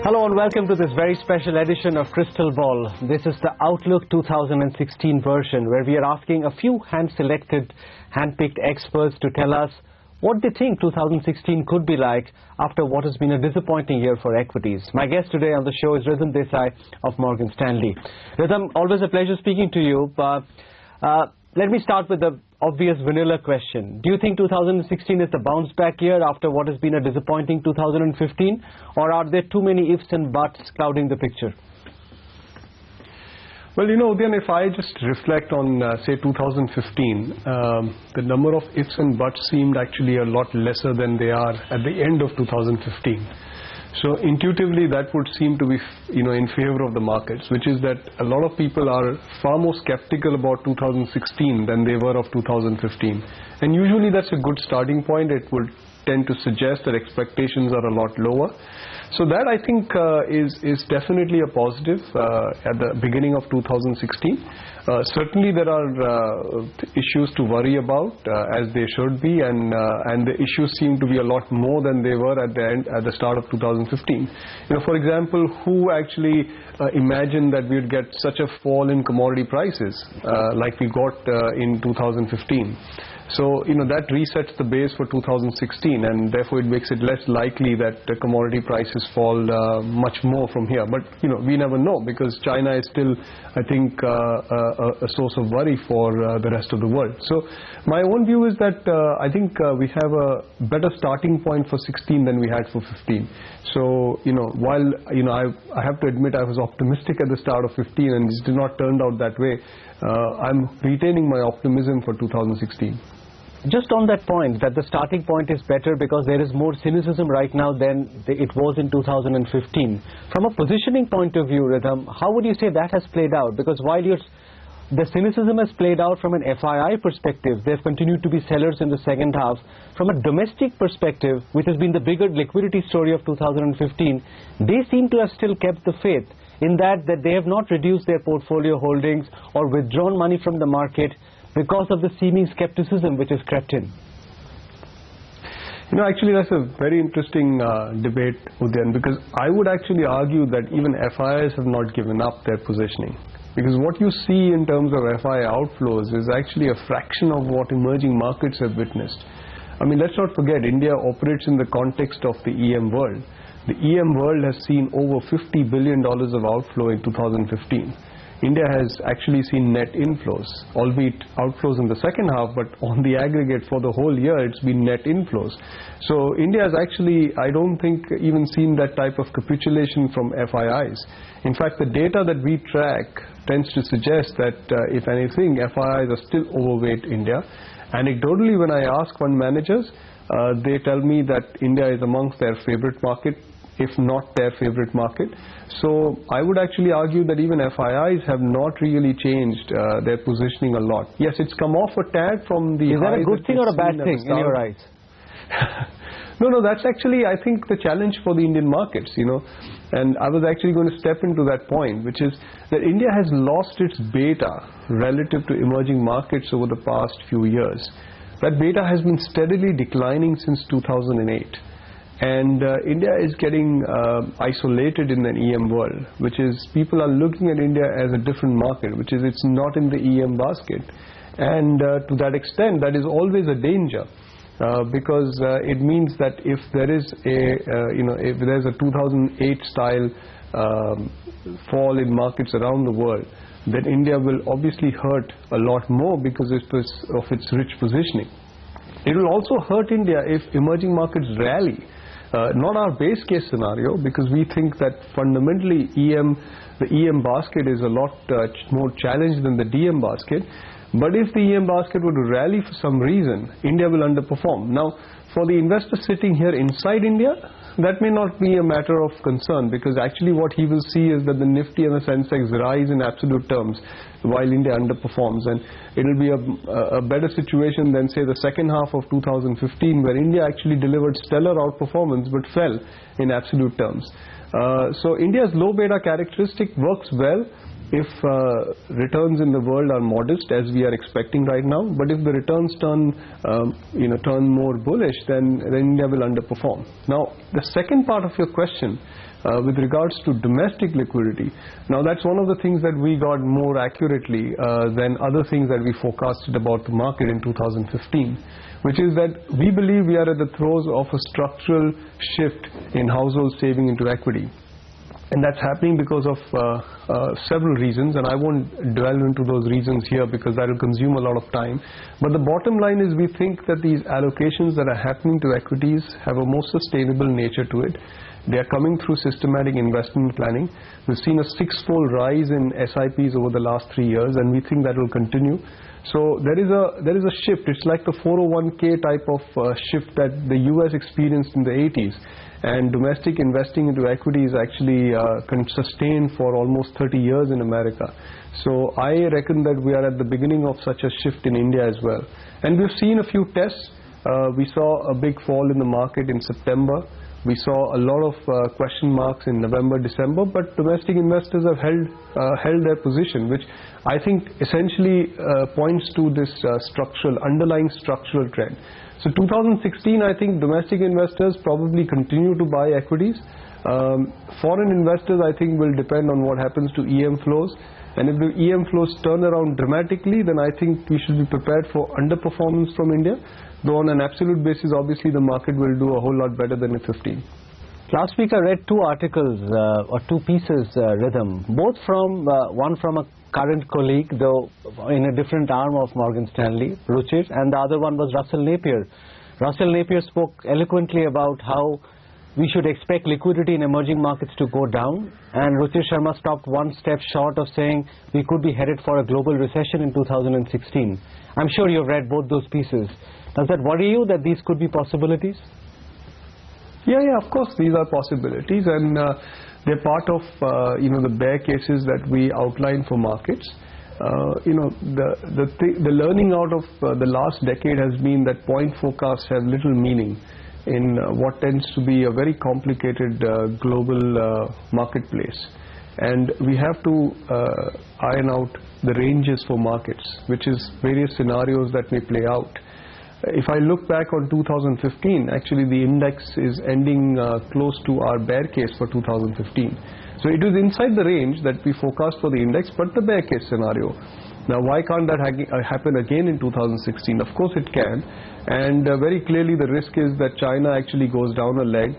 Hello and welcome to this very special edition of Crystal Ball. This is the Outlook 2016 version where we are asking a few hand-selected, hand-picked experts to tell us what they think 2016 could be like after what has been a disappointing year for equities. My guest today on the show is Ridham Desai of Morgan Stanley. Ridham, always a pleasure speaking to you. Let me start with the obvious vanilla question. Do you think 2016 is the bounce back year after what has been a disappointing 2015? Or are there too many ifs and buts clouding the picture? Well, you know, Udayan, if I just reflect on, say, 2015, the number of ifs and buts seemed actually a lot lesser than they are at the end of 2015. So intuitively, that would seem to be, in favor of the markets, which is that a lot of people are far more skeptical about 2016 than they were of 2015. And usually that's a good starting point. It would tend to suggest that expectations are a lot lower. So that, I think, is definitely a positive at the beginning of 2016. Certainly there are issues to worry about, as they should be, and the issues seem to be a lot more than they were at the start of 2015. For example, who actually imagined that we would get such a fall in commodity prices like we got in 2015? So, that resets the base for 2016, and therefore it makes it less likely that the commodity prices fall much more from here. But, we never know, because China is still, I think, a source of worry for the rest of the world. So, my own view is that I think we have a better starting point for 16 than we had for 15. So, while, I have to admit I was optimistic at the start of 15 and it did not turn out that way, I'm retaining my optimism for 2016. Just on that point, that the starting point is better because there is more cynicism right now than it was in 2015. From a positioning point of view, Ridham, how would you say that has played out? Because while the cynicism has played out from an FII perspective, there have continued to be sellers in the second half. From a domestic perspective, which has been the bigger liquidity story of 2015, they seem to have still kept the faith in that they have not reduced their portfolio holdings or withdrawn money from the market because of the seeming skepticism which has crept in. Actually that's a very interesting debate, Udayan, because I would actually argue that even FIIs have not given up their positioning. Because what you see in terms of FII outflows is actually a fraction of what emerging markets have witnessed. I mean, let's not forget, India operates in the context of the EM world. The EM world has seen over $50 billion of outflow in 2015. India has actually seen net inflows, albeit outflows in the second half, but on the aggregate for the whole year it's been net inflows. So India has actually, I don't think, even seen that type of capitulation from FIIs. In fact, the data that we track tends to suggest that, if anything, FIIs are still overweight India. Anecdotally, when I ask fund managers, they tell me that India is amongst their favorite market, if not their favorite market. So I would actually argue that even FIIs have not really changed their positioning a lot. Yes, it's come off a tad from the... Is that a good thing or a bad thing in your eyes? No, that's actually, I think, the challenge for the Indian markets, And I was actually going to step into that point, which is that India has lost its beta relative to emerging markets over the past few years. That beta has been steadily declining since 2008. And India is getting isolated in an EM world, which is people are looking at India as a different market, which is it's not in the EM basket. And to that extent, that is always a danger, because it means that if there is if there's a 2008 style fall in markets around the world, then India will obviously hurt a lot more because of its rich positioning. It will also hurt India if emerging markets rally. Not our base case scenario, because we think that fundamentally the EM basket is a lot more challenged than the DM basket. But if the EM basket were to rally for some reason, India will underperform. Now, for the investor sitting here inside India, that may not be a matter of concern, because actually what he will see is that the Nifty and the Sensex rise in absolute terms while India underperforms, and it will be a better situation than, say, the second half of 2015, where India actually delivered stellar outperformance but fell in absolute terms. So India's low beta characteristic works well if returns in the world are modest, as we are expecting right now. But if the returns turn more bullish, then India will underperform. Now, the second part of your question, with regards to domestic liquidity, now that's one of the things that we got more accurately than other things that we forecasted about the market in 2015, which is that we believe we are at the throes of a structural shift in household saving into equity. And that's happening because of several reasons, and I won't delve into those reasons here because that will consume a lot of time. But the bottom line is we think that these allocations that are happening to equities have a more sustainable nature to it. They are coming through systematic investment planning. We've seen a six-fold rise in SIPs over the last 3 years, and we think that will continue. So there is a shift. It's like the 401k type of shift that the US experienced in the 80s. And domestic investing into equities actually can sustain for almost 30 years in America. So I reckon that we are at the beginning of such a shift in India as well. And we've seen a few tests. We saw a big fall in the market in September. We saw a lot of question marks in November, December, but domestic investors have held their position, which I think essentially points to this underlying structural trend. So 2016, I think domestic investors probably continue to buy equities. Foreign investors, I think, will depend on what happens to EM flows. And if the EM flows turn around dramatically, then I think we should be prepared for underperformance from India. Though on an absolute basis, obviously the market will do a whole lot better than in 15. Last week I read two articles or two pieces, Ridham, both from one from a current colleague, though in a different arm of Morgan Stanley, Ruchir, and the other one was Russell Napier. Russell Napier spoke eloquently about how we should expect liquidity in emerging markets to go down, and Ruchir Sharma stopped one step short of saying we could be headed for a global recession in 2016. I'm sure you've read both those pieces. Does that worry you that these could be possibilities? Yeah, of course these are possibilities, and they're part of the bear cases that we outline for markets. The learning out of the last decade has been that point forecasts have little meaning in what tends to be a very complicated global marketplace, and we have to iron out the ranges for markets, which is various scenarios that may play out. If I look back on 2015, actually the index is ending close to our bear case for 2015. So it was inside the range that we forecast for the index, but the bear case scenario. Now why can't that happen again in 2016? Of course it can, and very clearly the risk is that China actually goes down a leg,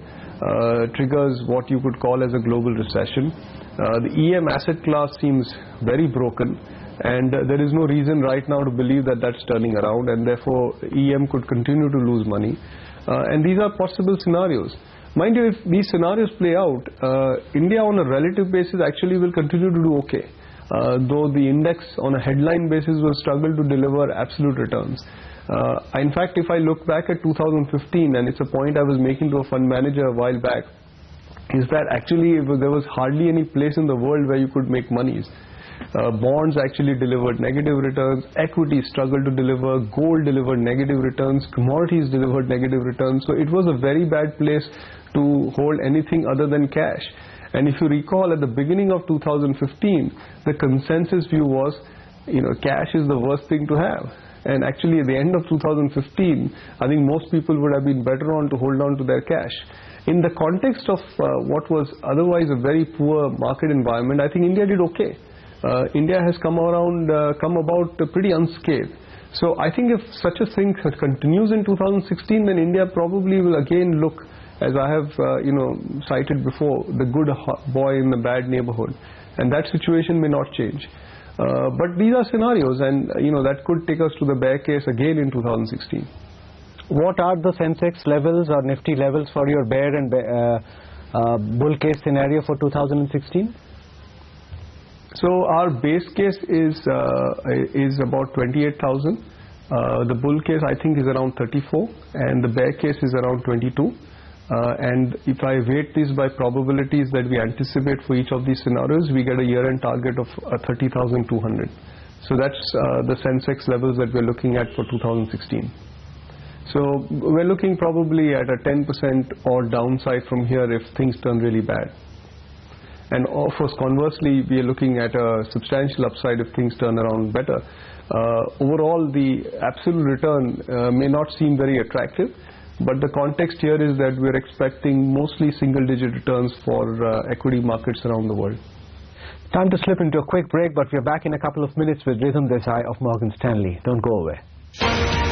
triggers what you could call as a global recession. The EM asset class seems very broken, and there is no reason right now to believe that that's turning around, and therefore EM could continue to lose money. And these are possible scenarios. Mind you, if these scenarios play out, India on a relative basis actually will continue to do okay, though the index on a headline basis will struggle to deliver absolute returns. In fact, if I look back at 2015, and it's a point I was making to a fund manager a while back, is that actually there was hardly any place in the world where you could make monies. Bonds actually delivered negative returns, equities struggled to deliver, gold delivered negative returns, commodities delivered negative returns. So it was a very bad place to hold anything other than cash. And if you recall, at the beginning of 2015, the consensus view was, cash is the worst thing to have. And actually at the end of 2015, I think most people would have been better on to hold on to their cash. In the context of what was otherwise a very poor market environment, I think India did okay. India has come about pretty unscathed. So I think if such a thing continues in 2016, then India probably will again look, as I have cited before, the good boy in the bad neighborhood, and that situation may not change. But these are scenarios, and that could take us to the bear case again in 2016. What are the Sensex levels or Nifty levels for your bear and bull case scenario for 2016? So our base case is about 28,000. The bull case I think is around 34, and the bear case is around 22. And if I weight this by probabilities that we anticipate for each of these scenarios, we get a year-end target of 30,200. So that's the Sensex levels that we're looking at for 2016. So we're looking probably at a 10% or downside from here if things turn really bad. And of course, conversely, we are looking at a substantial upside if things turn around better. Overall, the absolute return may not seem very attractive, But the context here is that we're expecting mostly single-digit returns for equity markets around the world. Time to slip into a quick break, but we're back in a couple of minutes with Ridham Desai of Morgan Stanley. Don't go away.